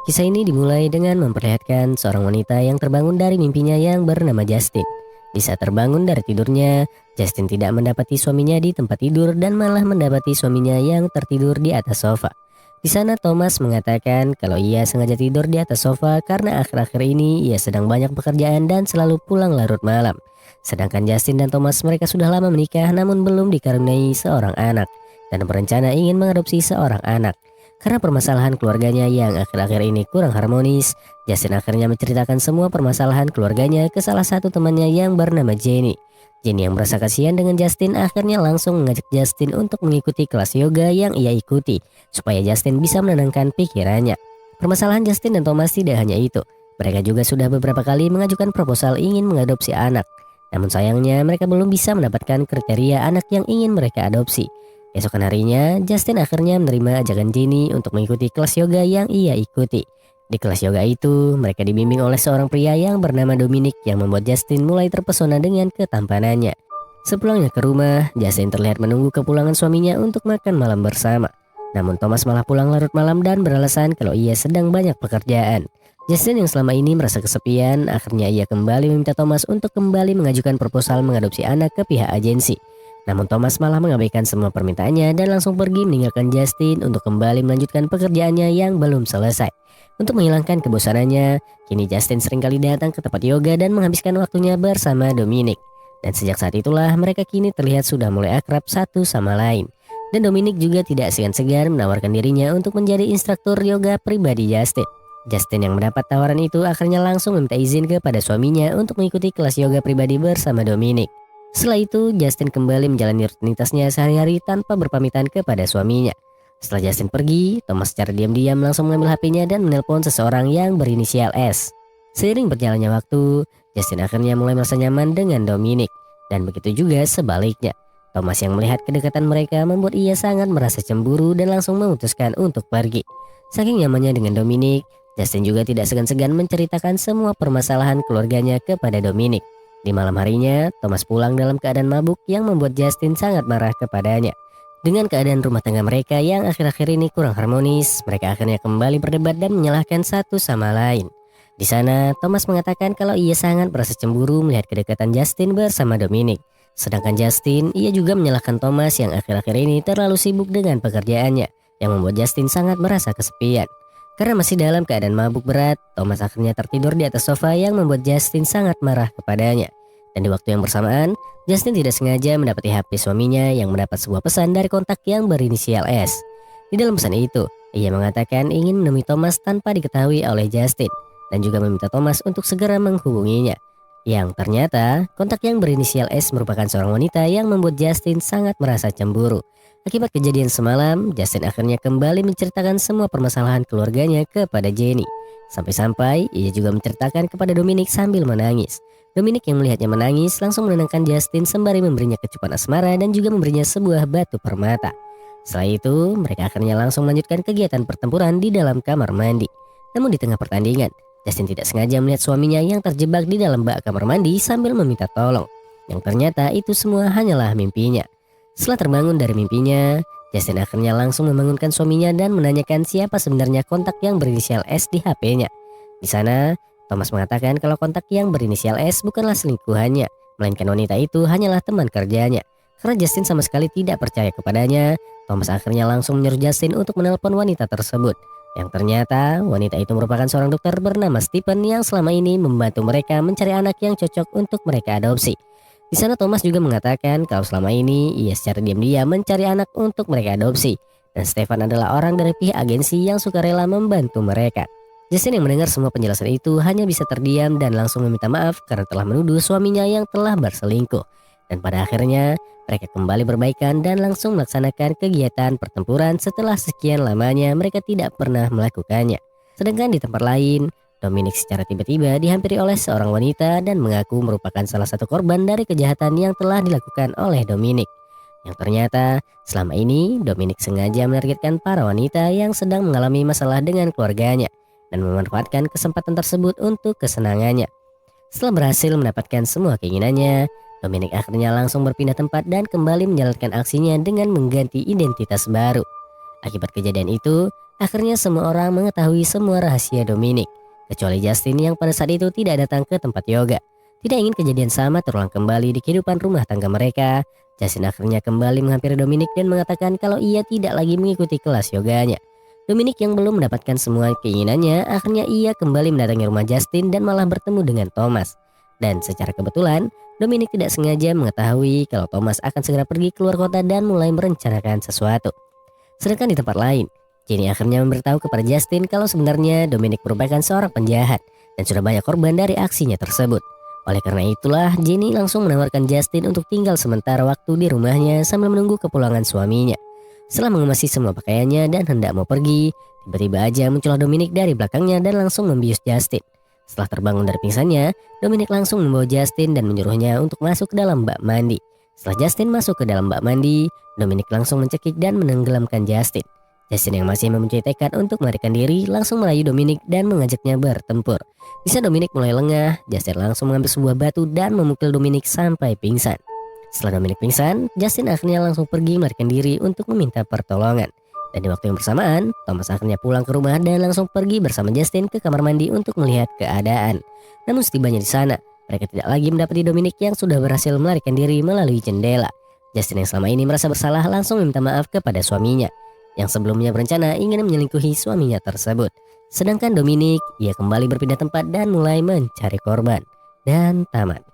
Kisah ini dimulai dengan memperlihatkan seorang wanita yang terbangun dari mimpinya yang bernama Justin. Di saat terbangun dari tidurnya, Justin tidak mendapati suaminya di tempat tidur dan malah mendapati suaminya yang tertidur di atas sofa. Di sana Thomas mengatakan kalau ia sengaja tidur di atas sofa karena akhir-akhir ini ia sedang banyak pekerjaan dan selalu pulang larut malam. Sedangkan Justin dan Thomas mereka sudah lama menikah namun belum dikaruniai seorang anak dan berencana ingin mengadopsi seorang anak. Karena permasalahan keluarganya yang akhir-akhir ini kurang harmonis, Justin akhirnya menceritakan semua permasalahan keluarganya ke salah satu temannya yang bernama Jenny. Jenny yang merasa kasihan dengan Justin akhirnya langsung mengajak Justin untuk mengikuti kelas yoga yang ia ikuti, supaya Justin bisa menenangkan pikirannya. Permasalahan Justin dan Thomas tidak hanya itu, mereka juga sudah beberapa kali mengajukan proposal ingin mengadopsi anak. Namun sayangnya mereka belum bisa mendapatkan kriteria anak yang ingin mereka adopsi. Esokan harinya, Justin akhirnya menerima ajakan Jenny untuk mengikuti kelas yoga yang ia ikuti. Di kelas yoga itu, mereka dibimbing oleh seorang pria yang bernama Dominic yang membuat Justin mulai terpesona dengan ketampanannya. Sepulangnya ke rumah, Justin terlihat menunggu kepulangan suaminya untuk makan malam bersama. Namun Thomas malah pulang larut malam dan beralasan kalau ia sedang banyak pekerjaan. Justin yang selama ini merasa kesepian, akhirnya ia kembali meminta Thomas untuk kembali mengajukan proposal mengadopsi anak ke pihak agensi. Namun Thomas malah mengabaikan semua permintaannya dan langsung pergi meninggalkan Justin untuk kembali melanjutkan pekerjaannya yang belum selesai. Untuk menghilangkan kebosanannya, kini Justin seringkali datang ke tempat yoga dan menghabiskan waktunya bersama Dominic. Dan sejak saat itulah mereka kini terlihat sudah mulai akrab satu sama lain. Dan Dominic juga tidak segan-segan menawarkan dirinya untuk menjadi instruktur yoga pribadi Justin. Justin yang mendapat tawaran itu akhirnya langsung meminta izin kepada suaminya untuk mengikuti kelas yoga pribadi bersama Dominic. Setelah itu, Justin kembali menjalani rutinitasnya sehari-hari tanpa berpamitan kepada suaminya. Setelah Justin pergi, Thomas secara diam-diam langsung mengambil HP-nya dan menelpon seseorang yang berinisial S. Seiring berjalannya waktu, Justin akhirnya mulai merasa nyaman dengan Dominic. Dan begitu juga sebaliknya. Thomas yang melihat kedekatan mereka membuat ia sangat merasa cemburu dan langsung memutuskan untuk pergi. Saking nyamannya dengan Dominic, Justin juga tidak segan-segan menceritakan semua permasalahan keluarganya kepada Dominic. Di malam harinya, Thomas pulang dalam keadaan mabuk yang membuat Justin sangat marah kepadanya. Dengan keadaan rumah tangga mereka yang akhir-akhir ini kurang harmonis, mereka akhirnya kembali berdebat dan menyalahkan satu sama lain. Di sana, Thomas mengatakan kalau ia sangat merasa cemburu melihat kedekatan Justin bersama Dominic. Sedangkan Justin, ia juga menyalahkan Thomas yang akhir-akhir ini terlalu sibuk dengan pekerjaannya, yang membuat Justin sangat merasa kesepian. Karena masih dalam keadaan mabuk berat, Thomas akhirnya tertidur di atas sofa yang membuat Justin sangat marah kepadanya. Dan di waktu yang bersamaan, Justin tidak sengaja mendapati HP suaminya yang mendapat sebuah pesan dari kontak yang berinisial S. Di dalam pesan itu, ia mengatakan ingin menemui Thomas tanpa diketahui oleh Justin dan juga meminta Thomas untuk segera menghubunginya. Yang ternyata, kontak yang berinisial S merupakan seorang wanita yang membuat Justin sangat merasa cemburu. Akibat kejadian semalam, Justin akhirnya kembali menceritakan semua permasalahan keluarganya kepada Jenny. Sampai-sampai ia juga menceritakan kepada Dominic sambil menangis. Dominic yang melihatnya menangis langsung menenangkan Justin sembari memberinya kecupan asmara dan juga memberinya sebuah batu permata. Setelah itu, mereka akhirnya langsung melanjutkan kegiatan pertempuran di dalam kamar mandi. Namun di tengah pertandingan, Justin tidak sengaja melihat suaminya yang terjebak di dalam bak kamar mandi sambil meminta tolong. Yang ternyata itu semua hanyalah mimpinya. Setelah terbangun dari mimpinya, Justin akhirnya langsung membangunkan suaminya dan menanyakan siapa sebenarnya kontak yang berinisial S di HP-nya. Di sana, Thomas mengatakan kalau kontak yang berinisial S bukanlah selingkuhannya, melainkan wanita itu hanyalah teman kerjanya. Karena Justin sama sekali tidak percaya kepadanya, Thomas akhirnya langsung menyuruh Justin untuk menelpon wanita tersebut. Yang ternyata, wanita itu merupakan seorang dokter bernama Stephen yang selama ini membantu mereka mencari anak yang cocok untuk mereka adopsi. Di sana Thomas juga mengatakan kalau selama ini ia secara diam-diam mencari anak untuk mereka adopsi. Dan Stephen adalah orang dari pihak agensi yang sukarela membantu mereka. Justin yang mendengar semua penjelasan itu hanya bisa terdiam dan langsung meminta maaf karena telah menuduh suaminya yang telah berselingkuh. Dan pada akhirnya mereka kembali berbaikan dan langsung melaksanakan kegiatan pertempuran setelah sekian lamanya mereka tidak pernah melakukannya. Sedangkan di tempat lain, Dominic secara tiba-tiba dihampiri oleh seorang wanita dan mengaku merupakan salah satu korban dari kejahatan yang telah dilakukan oleh Dominic. Yang ternyata selama ini Dominic sengaja menargetkan para wanita yang sedang mengalami masalah dengan keluarganya dan memanfaatkan kesempatan tersebut untuk kesenangannya. Setelah berhasil mendapatkan semua keinginannya, Dominic akhirnya langsung berpindah tempat dan kembali menjalankan aksinya dengan mengganti identitas baru. Akibat kejadian itu, Akhirnya semua orang mengetahui semua rahasia Dominic, kecuali Justin yang pada saat itu tidak datang ke tempat yoga. Tidak ingin kejadian sama terulang kembali di kehidupan rumah tangga mereka, Justin akhirnya kembali menghampiri Dominic dan mengatakan kalau ia tidak lagi mengikuti kelas yoganya. Dominic yang belum mendapatkan semua keinginannya, akhirnya ia kembali mendatangi rumah Justin dan malah bertemu dengan Thomas. Dan secara kebetulan, Dominic tidak sengaja mengetahui kalau Thomas akan segera pergi keluar kota dan mulai merencanakan sesuatu. Sedangkan di tempat lain, Jenny akhirnya memberitahu kepada Justin kalau sebenarnya Dominic merupakan seorang penjahat dan sudah banyak korban dari aksinya tersebut. Oleh karena itulah, Jenny langsung menawarkan Justin untuk tinggal sementara waktu di rumahnya sambil menunggu kepulangan suaminya. Setelah mengemasi semua pakaiannya dan hendak mau pergi, tiba-tiba aja muncullah Dominic dari belakangnya dan langsung membius Justin. Setelah terbangun dari pingsannya, Dominic langsung membawa Justin dan menyuruhnya untuk masuk ke dalam bak mandi. Setelah Justin masuk ke dalam bak mandi, Dominic langsung mencekik dan menenggelamkan Justin. Justin yang masih mempunyai tekad untuk melarikan diri langsung merayu Dominic dan mengajaknya bertempur. Di saat Dominic mulai lengah, Justin langsung mengambil sebuah batu dan memukul Dominic sampai pingsan. Setelah Dominic pingsan, Justin akhirnya langsung pergi melarikan diri untuk meminta pertolongan. Dan di waktu yang bersamaan, Thomas akhirnya pulang ke rumah dan langsung pergi bersama Justin ke kamar mandi untuk melihat keadaan. Namun setibanya di sana, mereka tidak lagi mendapati Dominic yang sudah berhasil melarikan diri melalui jendela. Justin yang selama ini merasa bersalah langsung meminta maaf kepada suaminya, yang sebelumnya berencana ingin menyelingkuhi suaminya tersebut. Sedangkan Dominic, ia kembali berpindah tempat dan mulai mencari korban. Dan tamat.